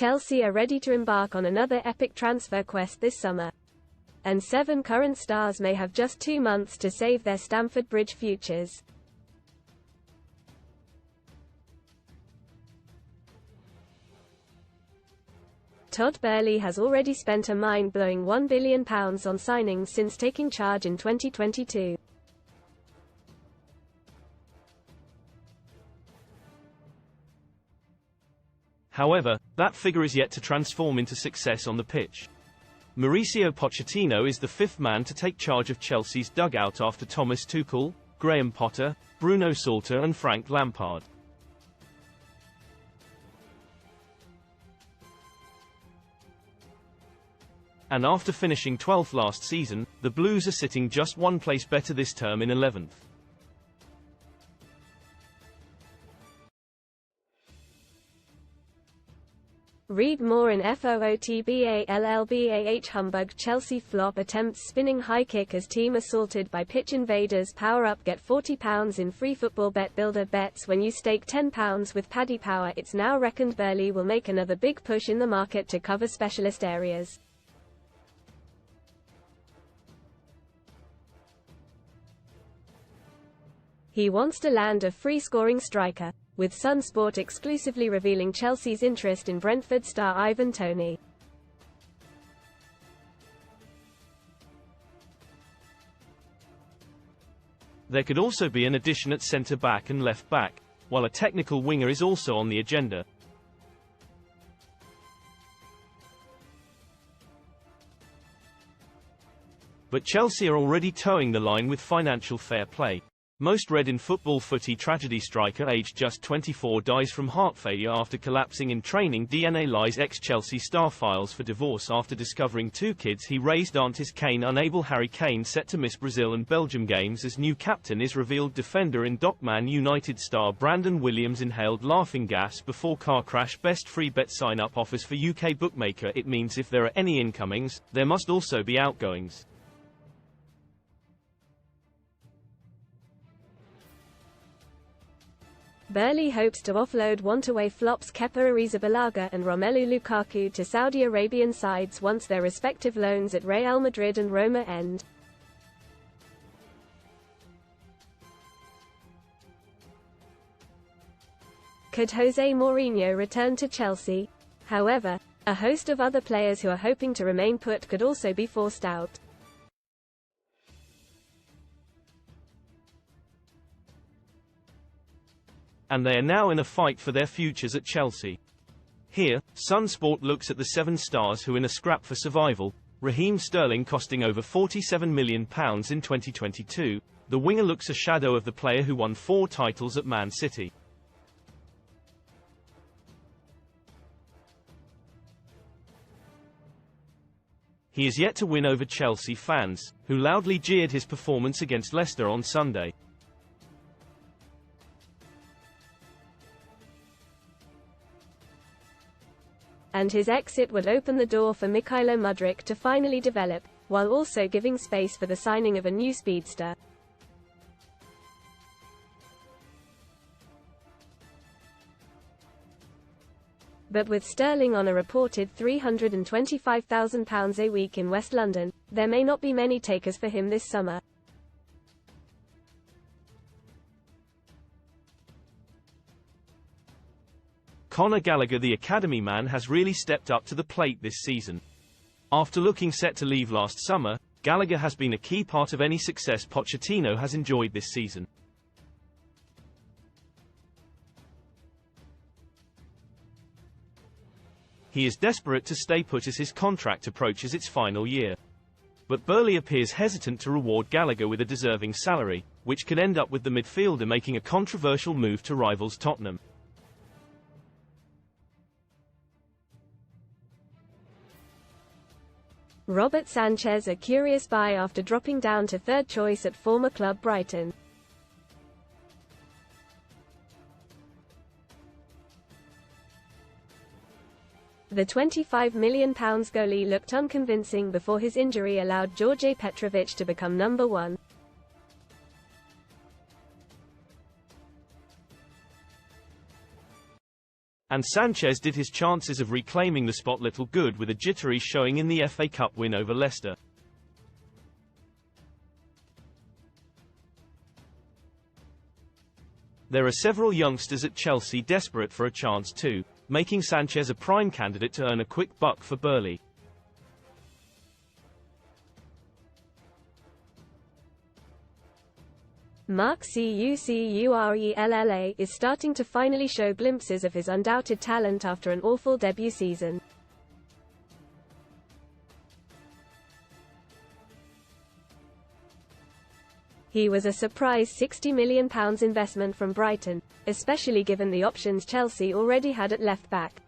Chelsea are ready to embark on another epic transfer quest this summer. And 7 current stars may have just 2 months to save their Stamford Bridge futures. Todd Boehly has already spent a mind-blowing £1 billion on signings since taking charge in 2022. However, that figure is yet to transform into success on the pitch. Mauricio Pochettino is the 5th man to take charge of Chelsea's dugout after Thomas Tuchel, Graham Potter, Bruno Salter and Frank Lampard. And after finishing 12th last season, the Blues are sitting just one place better this term in 11th. Read more in FOOTBALLBAH Humbug Chelsea flop attempts spinning high kick as team assaulted by pitch invaders. Power up, get £40 in free football bet builder bets when you stake £10 with Paddy Power. It's now reckoned Boehly will make another big push in the market to cover specialist areas. He wants to land a free-scoring striker, with Sun Sport exclusively revealing Chelsea's interest in Brentford star Ivan Toney. There could also be an addition at centre-back and left-back, while a technical winger is also on the agenda. But Chelsea are already towing the line with financial fair play. Most read in Football Footy tragedy striker aged just 24 dies from heart failure after collapsing in training. DNA lies ex-Chelsea star files for divorce after discovering 2 kids he raised. Aunt is Kane unable. Harry Kane set to miss Brazil and Belgium games as new captain is revealed. Defender in Dockman United star Brandon Williams inhaled laughing gas before car crash. Best free bet sign-up offers for UK bookmaker. It means if there are any incomings, there must also be outgoings. Boehly hopes to offload want-away flops Kepa Arrizabalaga and Romelu Lukaku to Saudi Arabian sides once their respective loans at Real Madrid and Roma end. Could Jose Mourinho return to Chelsea? However, a host of other players who are hoping to remain put could also be forced out. And they are now in a fight for their futures at Chelsea. Here, Sun Sport looks at the 7 stars who in a scrap for survival. Raheem Sterling costing over £47 million in 2022, the winger looks a shadow of the player who won 4 titles at Man City. He is yet to win over Chelsea fans, who loudly jeered his performance against Leicester on Sunday. And his exit would open the door for Mykhailo Mudryk to finally develop, while also giving space for the signing of a new speedster. But with Sterling on a reported £325,000 a week in West London, there may not be many takers for him this summer. Conor Gallagher, the academy man, has really stepped up to the plate this season. After looking set to leave last summer, Gallagher has been a key part of any success Pochettino has enjoyed this season. He is desperate to stay put as his contract approaches its final year. But Boehly appears hesitant to reward Gallagher with a deserving salary, which could end up with the midfielder making a controversial move to rivals Tottenham. Robert Sanchez a curious buy after dropping down to 3rd choice at former club Brighton. The £25 million goalie looked unconvincing before his injury allowed George Petrovic to become number 1. And Sanchez did his chances of reclaiming the spot little good with a jittery showing in the FA Cup win over Leicester. There are several youngsters at Chelsea desperate for a chance too, making Sanchez a prime candidate to earn a quick buck for Burley. Marc Cucurella is starting to finally show glimpses of his undoubted talent after an awful debut season. He was a surprise £60 million investment from Brighton, especially given the options Chelsea already had at left-back.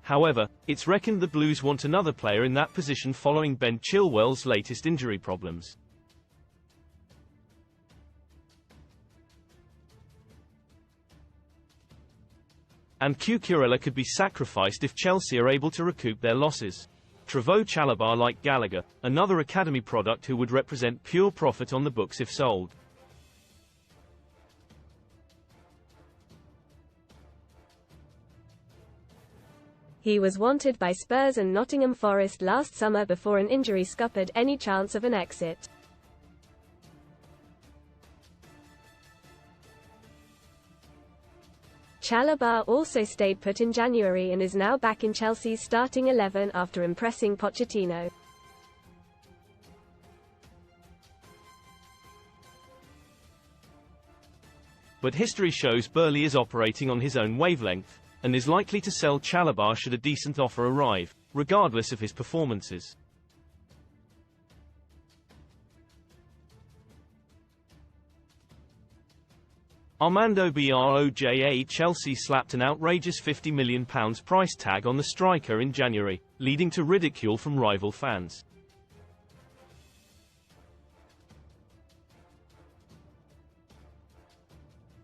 However, it's reckoned the Blues want another player in that position following Ben Chilwell's latest injury problems. And Cucurella could be sacrificed if Chelsea are able to recoup their losses. Trevoh Chalobah like Gallagher, another academy product who would represent pure profit on the books if sold. He was wanted by Spurs and Nottingham Forest last summer before an injury scuppered any chance of an exit. Chalobah also stayed put in January and is now back in Chelsea's starting 11 after impressing Pochettino. But history shows Burley is operating on his own wavelength, and is likely to sell Chalobah should a decent offer arrive, regardless of his performances. Armando Broja. Chelsea slapped an outrageous £50 million price tag on the striker in January, leading to ridicule from rival fans.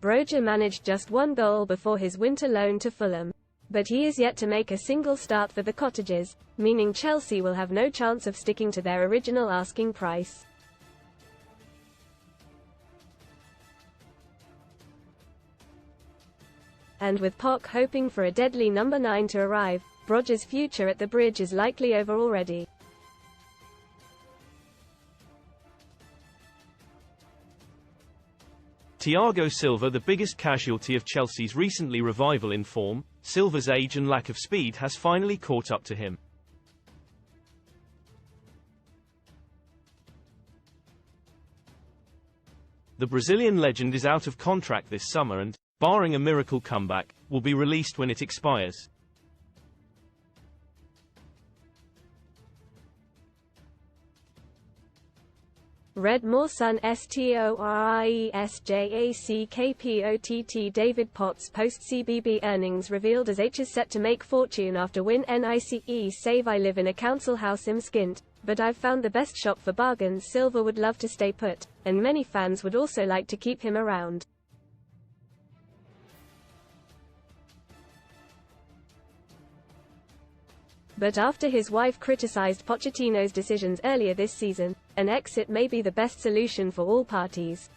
Broja managed just one goal before his winter loan to Fulham. But he is yet to make a single start for the Cottagers, meaning Chelsea will have no chance of sticking to their original asking price. And with Poch hoping for a deadly number 9 to arrive, Broja's future at the Bridge is likely over already. Thiago Silva, the biggest casualty of Chelsea's recently revival in form, Silva's age and lack of speed has finally caught up to him. The Brazilian legend is out of contract this summer and, barring a miracle comeback, will be released when it expires. Redmore Sun STORIESJACKPOTT. David Potts post-CBB earnings revealed as H is set to make fortune after win NICE save. I live in a council house in Skint, but I've found the best shop for bargains. Silva would love to stay put, and many fans would also like to keep him around. But after his wife criticized Pochettino's decisions earlier this season, an exit may be the best solution for all parties.